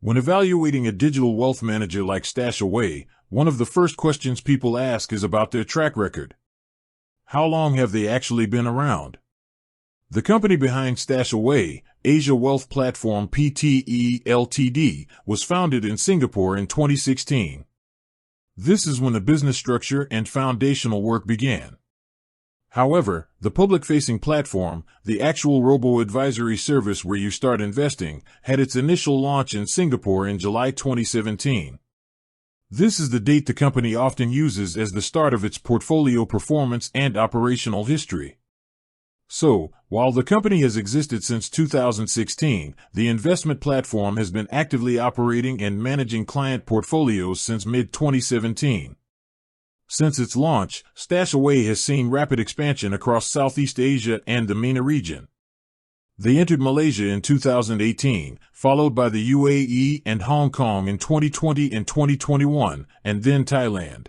When evaluating a digital wealth manager like StashAway, one of the first questions people ask is about their track record. How long have they actually been around? The company behind StashAway, Asia Wealth Platform Pte Ltd, was founded in Singapore in 2016. This is when the business structure and foundational work began. However, the public-facing platform, the actual robo-advisory service where you start investing, had its initial launch in Singapore in July 2017. This is the date the company often uses as the start of its portfolio performance and operational history. So, while the company has existed since 2016, the investment platform has been actively operating and managing client portfolios since mid-2017. Since its launch, StashAway has seen rapid expansion across Southeast Asia and the MENA region. They entered Malaysia in 2018, followed by the UAE and Hong Kong in 2020 and 2021, and then Thailand.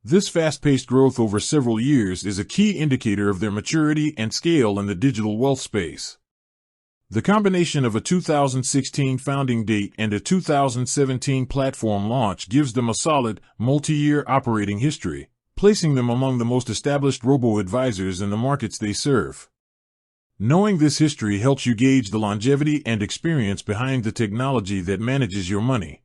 This fast-paced growth over several years is a key indicator of their maturity and scale in the digital wealth space. The combination of a 2016 founding date and a 2017 platform launch gives them a solid, multi-year operating history, placing them among the most established robo-advisors in the markets they serve. Knowing this history helps you gauge the longevity and experience behind the technology that manages your money.